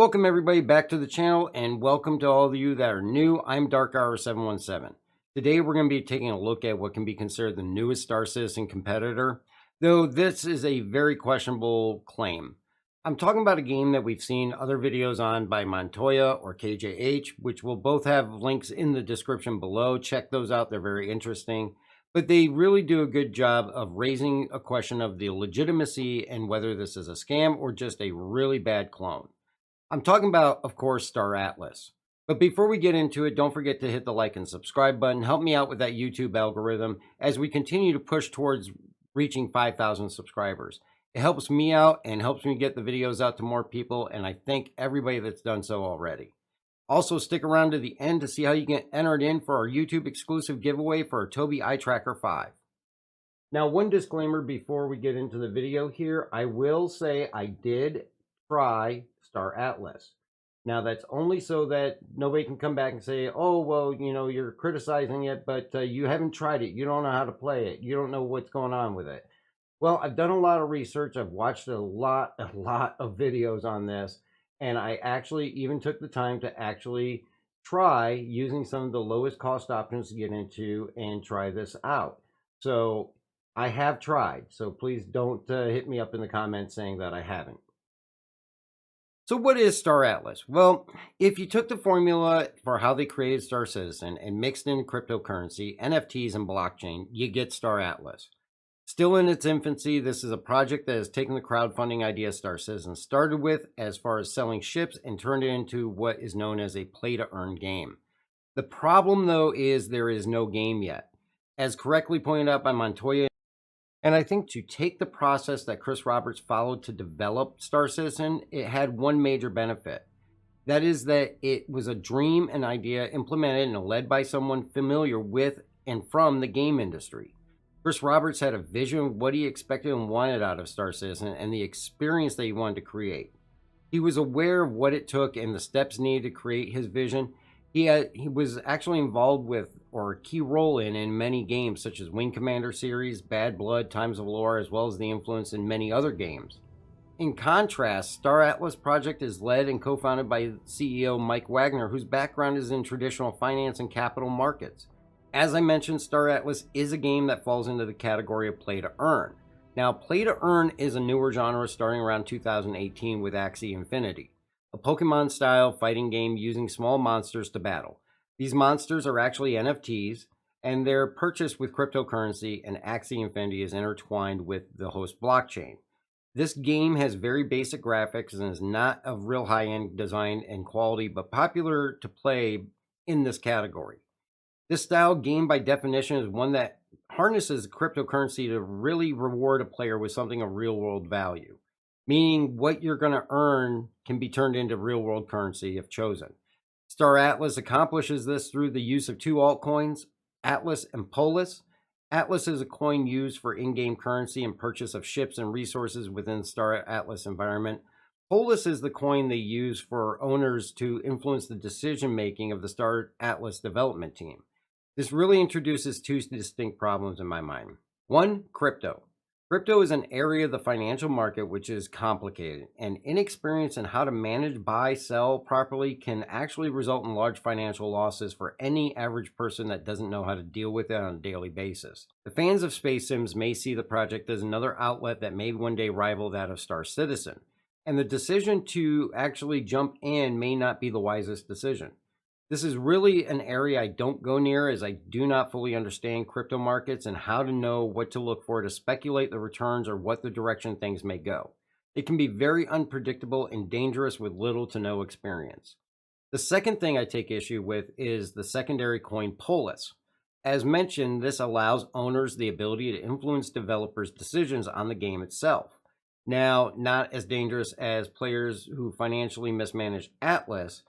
Welcome everybody back to the channel, and welcome to all of you that are new. I'm DarkHour717. Today we're going to be taking a look at what can be considered the newest Star Citizen competitor, though this is a very questionable claim. I'm talking about a game that we've seen other videos on by Montoya or KJH, which will both have links in the description below. Check those out, they're very interesting. But they really do a good job of raising a question of the legitimacy and whether this is a scam or just a really bad clone. I'm talking about, of course, Star Atlas. But before we get into it, don't forget to hit the like and subscribe button. Help me out with that YouTube algorithm as we continue to push towards reaching 5,000 subscribers. It helps me out and helps me get the videos out to more people, and I thank everybody that's done so already. Also, stick around to the end to see how you get entered in for our YouTube exclusive giveaway for our Tobii Eye Tracker 5. Now, one disclaimer before we get into the video here, I will say I did try Star Atlas. Now, that's only so that nobody can come back and say, oh, well, you know, you're criticizing it, but you haven't tried it. You don't know how to play it. You don't know what's going on with it. Well, I've done a lot of research. I've watched a lot of videos on this, and I actually even took the time to actually try using some of the lowest cost options to get into and try this out. So I have tried. So please don't hit me up in the comments saying that I haven't. So what is Star Atlas? Well, if you took the formula for how they created Star Citizen and mixed in cryptocurrency, NFTs, and blockchain, you get Star Atlas. Still in its infancy, this is a project that has taken the crowdfunding idea Star Citizen started with as far as selling ships and turned it into what is known as a play-to-earn game. The problem, though, is there is no game yet. As correctly pointed out by Montoya, and I think to take the process that Chris Roberts followed to develop Star Citizen, it had one major benefit. That is that it was a dream and idea implemented and led by someone familiar with and from the game industry. Chris Roberts had a vision of what he expected and wanted out of Star Citizen and the experience that he wanted to create. He was aware of what it took and the steps needed to create his vision. He was actually involved with, or a key role in many games such as Wing Commander series, Bad Blood, Times of Lore, as well as the influence in many other games. In contrast, Star Atlas project is led and co-founded by CEO Mike Wagner, whose background is in traditional finance and capital markets. As I mentioned, Star Atlas is a game that falls into the category of play to earn. Now, play to earn is a newer genre starting around 2018 with Axie Infinity, a Pokemon-style fighting game using small monsters to battle. These monsters are actually NFTs, and they're purchased with cryptocurrency, and Axie Infinity is intertwined with the host blockchain. This game has very basic graphics and is not of real high-end design and quality, but popular to play in this category. This style game, by definition, is one that harnesses cryptocurrency to really reward a player with something of real-world value, meaning what you're going to earn can be turned into real-world currency if chosen. Star Atlas accomplishes this through the use of two altcoins, Atlas and Polis. Atlas is a coin used for in-game currency and purchase of ships and resources within the Star Atlas environment. Polis is the coin they use for owners to influence the decision-making of the Star Atlas development team. This really introduces two distinct problems in my mind. One, crypto. Crypto is an area of the financial market which is complicated, and inexperience in how to manage, buy, sell properly can actually result in large financial losses for any average person that doesn't know how to deal with it on a daily basis. The fans of Space Sims may see the project as another outlet that may one day rival that of Star Citizen, and the decision to actually jump in may not be the wisest decision. This is really an area I don't go near, as I do not fully understand crypto markets and how to know what to look for to speculate the returns or what the direction things may go. It can be very unpredictable and dangerous with little to no experience. The second thing I take issue with is the secondary coin Polis. As mentioned, this allows owners the ability to influence developers' decisions on the game itself. Now, not as dangerous as players who financially mismanage Atlas,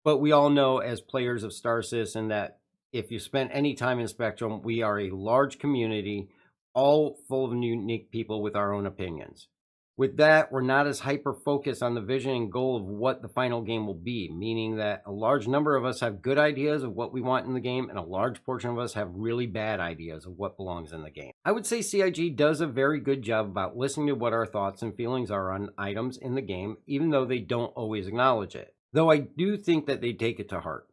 but we all know as players of Star Citizen that if you spent any time in Spectrum, we are a large community, all full of unique people with our own opinions. With that, we're not as hyper focused on the vision and goal of what the final game will be, meaning that a large number of us have good ideas of what we want in the game, and a large portion of us have really bad ideas of what belongs in the game. I would say CIG does a very good job about listening to what our thoughts and feelings are on items in the game, even though they don't always acknowledge it. Though I do think that they take it to heart.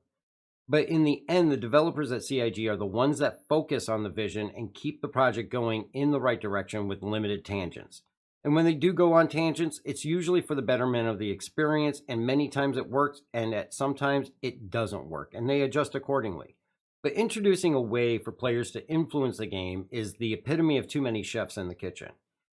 But in the end, the developers at CIG are the ones that focus on the vision and keep the project going in the right direction with limited tangents. And when they do go on tangents, it's usually for the betterment of the experience, and many times it works, and at sometimes it doesn't work, and they adjust accordingly. But introducing a way for players to influence the game is the epitome of too many chefs in the kitchen.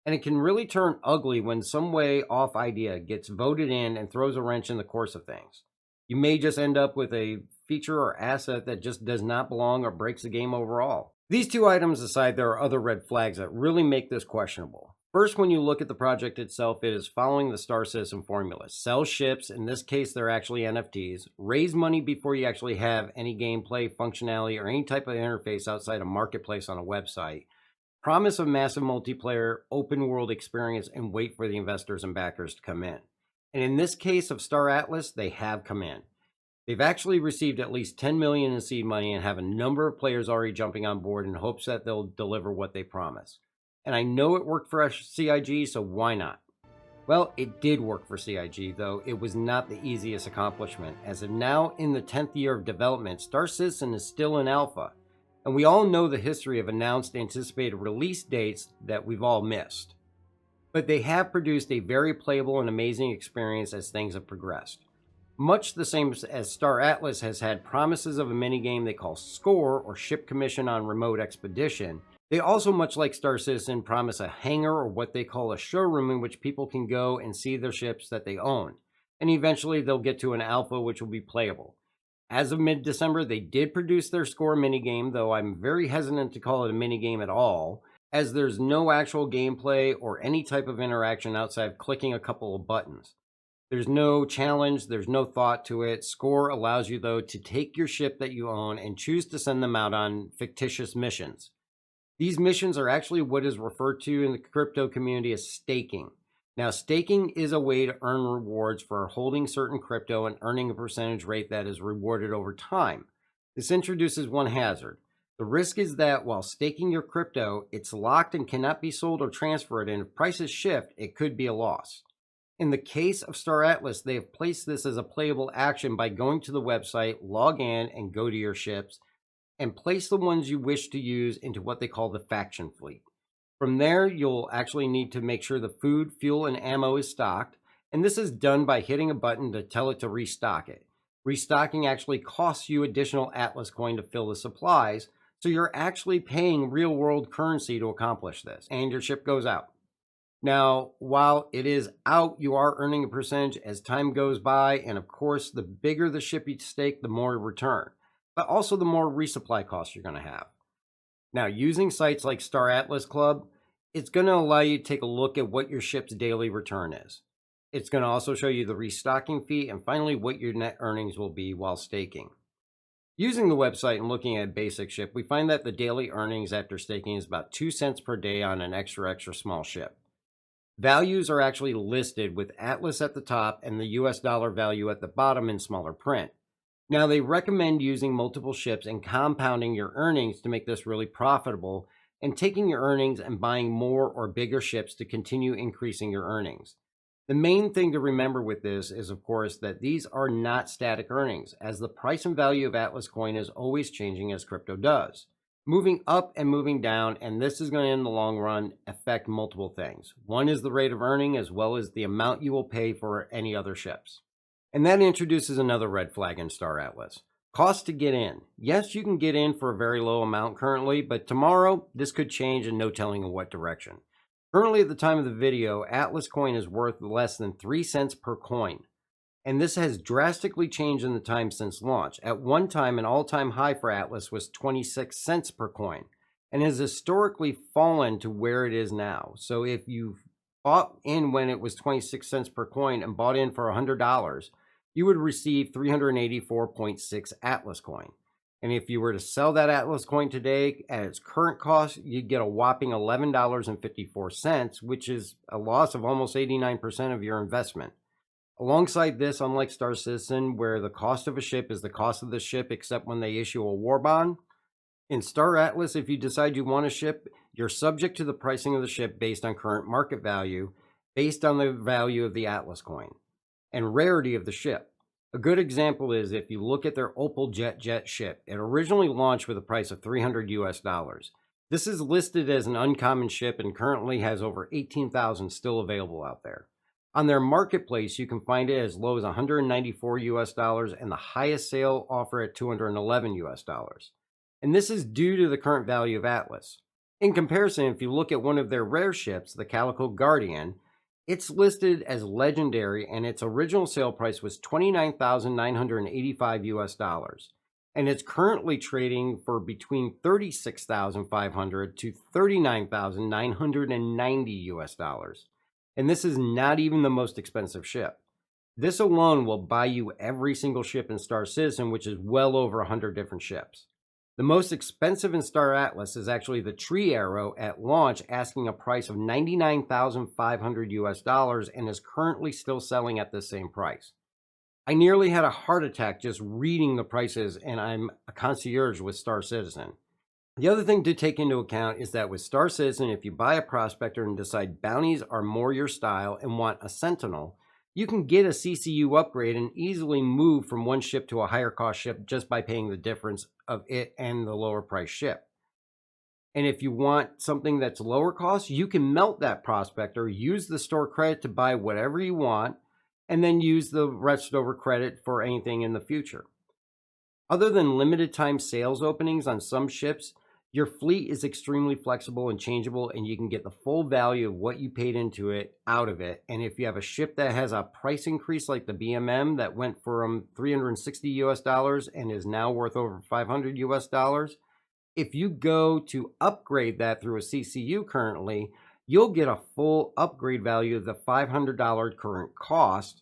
And it can really turn ugly when some way off idea gets voted in and throws a wrench in the course of things. You may just end up with a feature or asset that just does not belong or breaks the game overall. These two items aside, there are other red flags that really make this questionable. First, when you look at the project itself, it is following the Star Citizen formula. Sell ships, in this case they're actually NFTs, raise money before you actually have any gameplay, functionality, or any type of interface outside a marketplace on a website. Promise a massive multiplayer, open world experience, and wait for the investors and backers to come in. And in this case of Star Atlas, they have come in. They've actually received at least $10 million in seed money and have a number of players already jumping on board in hopes that they'll deliver what they promise. And I know it worked for CIG, so why not? Well, it did work for CIG, though it was not the easiest accomplishment. As of now, in the 10th year of development, Star Citizen is still in alpha. And we all know the history of announced anticipated release dates that we've all missed. But they have produced a very playable and amazing experience as things have progressed. Much the same as Star Atlas has had promises of a minigame they call Score or Ship Commission on Remote Expedition, they also, much like Star Citizen, promise a hangar or what they call a showroom in which people can go and see their ships that they own. And eventually they'll get to an alpha which will be playable. As of mid-December, they did produce their Score minigame, though I'm very hesitant to call it a minigame at all, as there's no actual gameplay or any type of interaction outside of clicking a couple of buttons. There's no challenge, there's no thought to it. Score allows you, though, to take your ship that you own and choose to send them out on fictitious missions. These missions are actually what is referred to in the crypto community as staking. Now, staking is a way to earn rewards for holding certain crypto and earning a percentage rate that is rewarded over time. This introduces one hazard. The risk is that while staking your crypto, it's locked and cannot be sold or transferred, and if prices shift, it could be a loss. In the case of Star Atlas, they have placed this as a playable action by going to the website, log in, and go to your ships, and place the ones you wish to use into what they call the faction fleet. From there, you'll actually need to make sure the food, fuel, and ammo is stocked, and this is done by hitting a button to tell it to restock it. Restocking actually costs you additional Atlas coin to fill the supplies, so you're actually paying real-world currency to accomplish this, and your ship goes out. Now, while it is out, you are earning a percentage as time goes by, and of course, the bigger the ship you stake, the more return, but also the more resupply costs you're going to have. Now, using sites like Star Atlas Club, it's going to allow you to take a look at what your ship's daily return is. It's going to also show you the restocking fee and finally what your net earnings will be while staking. Using the website and looking at a basic ship, we find that the daily earnings after staking is about 2 cents per day on an extra small ship. Values are actually listed with Atlas at the top and the US dollar value at the bottom in smaller print. Now, they recommend using multiple ships and compounding your earnings to make this really profitable, and taking your earnings and buying more or bigger ships to continue increasing your earnings. The main thing to remember with this is, of course, that these are not static earnings, as the price and value of Atlas coin is always changing as crypto does. Moving up and moving down, and this is going to, in the long run, affect multiple things. One is the rate of earning, as well as the amount you will pay for any other ships. And that introduces another red flag in Star Atlas. Cost to get in. Yes, you can get in for a very low amount currently, but tomorrow, this could change in no telling in what direction. Currently, at the time of the video, Atlas coin is worth less than 3 cents per coin. And this has drastically changed in the time since launch. At one time, an all-time high for Atlas was 26 cents per coin, and has historically fallen to where it is now. So if you bought in when it was 26 cents per coin and bought in for $100, you would receive 384.6 Atlas coin. And if you were to sell that Atlas coin today at its current cost, you'd get a whopping $11.54, which is a loss of almost 89% of your investment. Alongside this, unlike Star Citizen, where the cost of a ship is the cost of the ship except when they issue a war bond, in Star Atlas, if you decide you want a ship, you're subject to the pricing of the ship based on current market value, based on the value of the Atlas coin, and rarity of the ship. A good example is if you look at their Opal Jet ship. It originally launched with a price of $300 US. This is listed as an uncommon ship and currently has over 18,000 still available out there. On their marketplace, you can find it as low as $194 US and the highest sale offer at $211 US. And this is due to the current value of Atlas. In comparison, if you look at one of their rare ships, the Calico Guardian, it's listed as legendary and its original sale price was $29,985 US. And it's currently trading for between $36,500 to $39,990 US. And this is not even the most expensive ship. This alone will buy you every single ship in Star Citizen, which is well over 100 different ships. The most expensive in Star Atlas is actually the Tree Arrow at launch, asking a price of $99,500 US and is currently still selling at the same price. I nearly had a heart attack just reading the prices, and I'm a concierge with Star Citizen. The other thing to take into account is that with Star Citizen, if you buy a prospector and decide bounties are more your style and want a Sentinel, you can get a CCU upgrade and easily move from one ship to a higher cost ship just by paying the difference of it and the lower price ship. And if you want something that's lower cost, you can melt that prospector, use the store credit to buy whatever you want, and then use the rest over credit for anything in the future. Other than limited time sales openings on some ships, your fleet is extremely flexible and changeable, and you can get the full value of what you paid into it out of it. And if you have a ship that has a price increase like the BMM that went from $360 US and is now worth over $500 US, if you go to upgrade that through a CCU currently, you'll get a full upgrade value of the $500 current cost,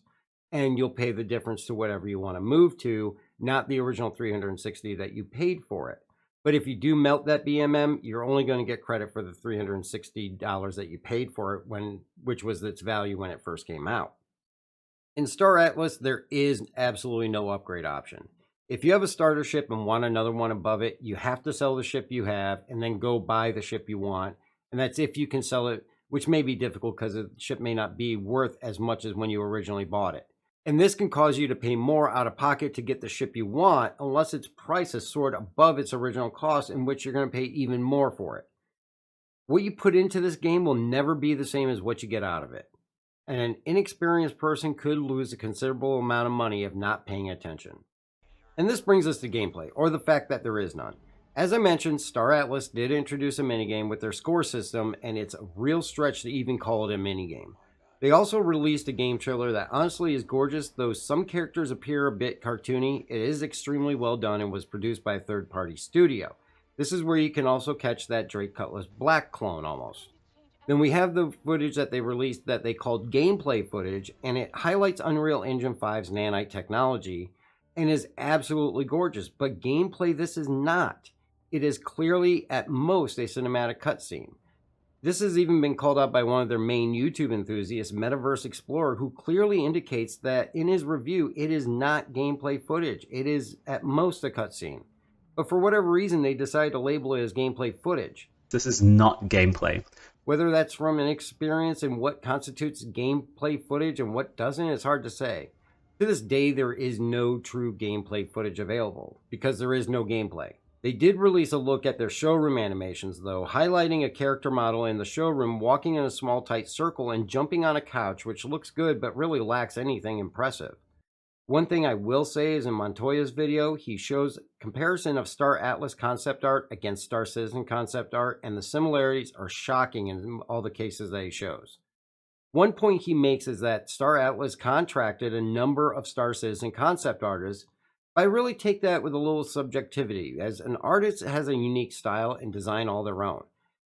and you'll pay the difference to whatever you want to move to, not the original $360 that you paid for it. But if you do melt that BMM, you're only going to get credit for the $360 that you paid for it, which was its value when it first came out. In Star Atlas, there is absolutely no upgrade option. If you have a starter ship and want another one above it, you have to sell the ship you have and then go buy the ship you want. And that's if you can sell it, which may be difficult because the ship may not be worth as much as when you originally bought it. And this can cause you to pay more out of pocket to get the ship you want unless its price is soared above its original cost, in which you're going to pay even more for it. What you put into this game will never be the same as what you get out of it. And an inexperienced person could lose a considerable amount of money if not paying attention. And this brings us to gameplay, or the fact that there is none. As I mentioned, Star Atlas did introduce a minigame with their score system, and it's a real stretch to even call it a minigame. They also released a game trailer that honestly is gorgeous, though some characters appear a bit cartoony. It is extremely well done and was produced by a third-party studio. This is where you can also catch that Drake Cutlass Black clone almost. Then we have the footage that they released that they called gameplay footage, and it highlights Unreal Engine 5's nanite technology and is absolutely gorgeous. But gameplay this is not. It is clearly at most a cinematic cutscene. This has even been called out by one of their main YouTube enthusiasts, Metaverse Explorer, who clearly indicates that in his review, it is not gameplay footage. It is at most a cutscene. But for whatever reason, they decided to label it as gameplay footage. This is not gameplay. Whether that's from an experience in what constitutes gameplay footage and what doesn't is hard to say. To this day, there is no true gameplay footage available because there is no gameplay. They did release a look at their showroom animations, though, highlighting a character model in the showroom walking in a small tight circle and jumping on a couch, which looks good but really lacks anything impressive. One thing I will say is in Montoya's video, he shows comparison of Star Atlas concept art against Star Citizen concept art, and the similarities are shocking in all the cases that he shows. One point he makes is that Star Atlas contracted a number of Star Citizen concept artists. I really take that with a little subjectivity, as an artist has a unique style and design all their own.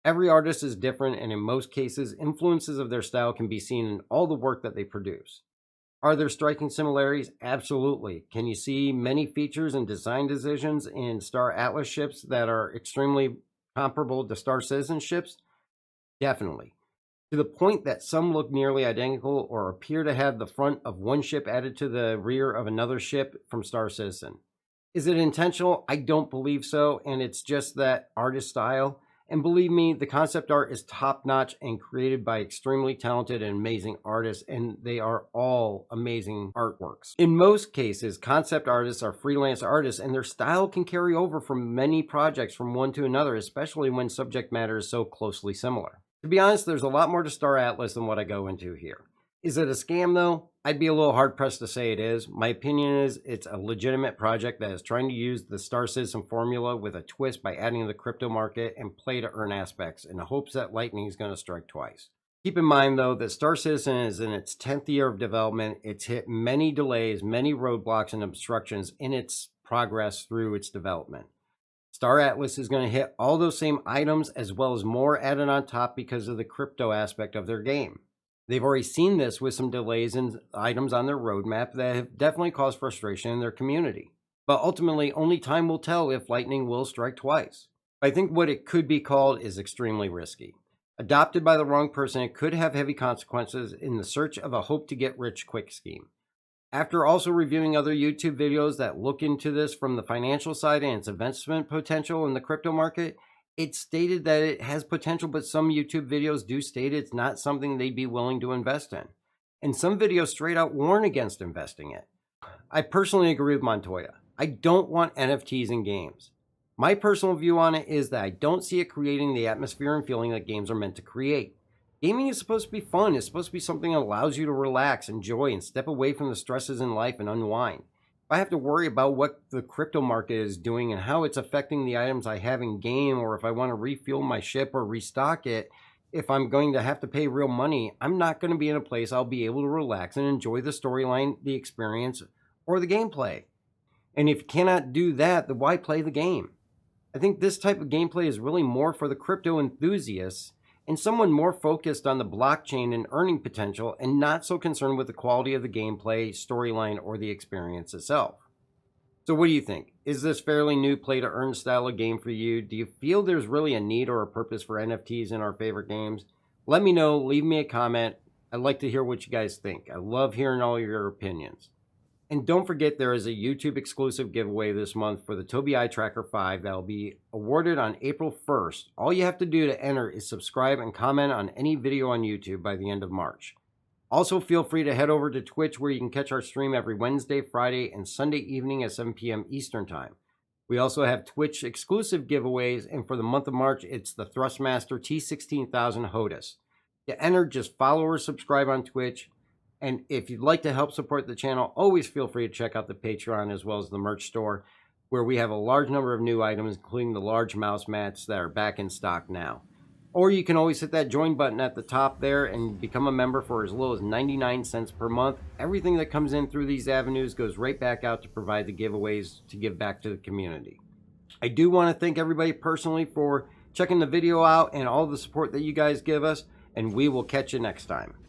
Every artist is different, and in most cases, influences of their style can be seen in all the work that they produce. Are there striking similarities? Absolutely. Can you see many features and design decisions in Star Atlas ships that are extremely comparable to Star Citizen ships? Definitely. To the point that some look nearly identical or appear to have the front of one ship added to the rear of another ship from Star Citizen. Is it intentional? I don't believe so, and it's just that artist style. And believe me, the concept art is top notch and created by extremely talented and amazing artists, and they are all amazing artworks. In most cases, concept artists are freelance artists, and their style can carry over from many projects from one to another, especially when subject matter is so closely similar. To be honest, there's a lot more to Star Atlas than what I go into here. Is it a scam though? I'd be a little hard pressed to say it is. My opinion is it's a legitimate project that is trying to use the Star Citizen formula with a twist by adding the crypto market and play to earn aspects in the hopes that lightning is going to strike twice. Keep in mind though that Star Citizen is in its 10th year of development. It's hit many delays, many roadblocks and obstructions in its progress through its development. Star Atlas is going to hit all those same items as well as more added on top because of the crypto aspect of their game. They've already seen this with some delays in items on their roadmap that have definitely caused frustration in their community. But ultimately, only time will tell if lightning will strike twice. I think what it could be called is extremely risky. Adopted by the wrong person, it could have heavy consequences in the search of a hope to get rich quick scheme. After also reviewing other YouTube videos that look into this from the financial side and its investment potential in the crypto market, it's stated that it has potential, but some YouTube videos do state it's not something they'd be willing to invest in. And some videos straight out warn against investing in it. I personally agree with Montoya. I don't want NFTs in games. My personal view on it is that I don't see it creating the atmosphere and feeling that games are meant to create. Gaming is supposed to be fun. It's supposed to be something that allows you to relax, enjoy, and step away from the stresses in life and unwind. If I have to worry about what the crypto market is doing and how it's affecting the items I have in game, or if I want to refuel my ship or restock it, if I'm going to have to pay real money, I'm not going to be in a place I'll be able to relax and enjoy the storyline, the experience, or the gameplay. And if you cannot do that, then why play the game? I think this type of gameplay is really more for the crypto enthusiasts and someone more focused on the blockchain and earning potential and not so concerned with the quality of the gameplay, storyline, or the experience itself. So what do you think? Is this fairly new play to earn style of game for you? Do you feel there's really a need or a purpose for NFTs in our favorite games? Let me know, leave me a comment. I'd like to hear what you guys think. I love hearing all your opinions. And don't forget, there is a YouTube exclusive giveaway this month for the Tobii Eye Tracker 5 that will be awarded on April 1st. All you have to do to enter is subscribe and comment on any video on YouTube by the end of March. Also, feel free to head over to Twitch where you can catch our stream every Wednesday, Friday, and Sunday evening at 7 p.m. Eastern Time. We also have Twitch exclusive giveaways, and for the month of March, it's the Thrustmaster T16000 HOTUS. To enter, just follow or subscribe on Twitch. And if you'd like to help support the channel, always feel free to check out the Patreon as well as the merch store, where we have a large number of new items, including the large mouse mats that are back in stock now. Or you can always hit that join button at the top there and become a member for as little as 99 cents per month. Everything that comes in through these avenues goes right back out to provide the giveaways to give back to the community. I do want to thank everybody personally for checking the video out and all the support that you guys give us, and we will catch you next time.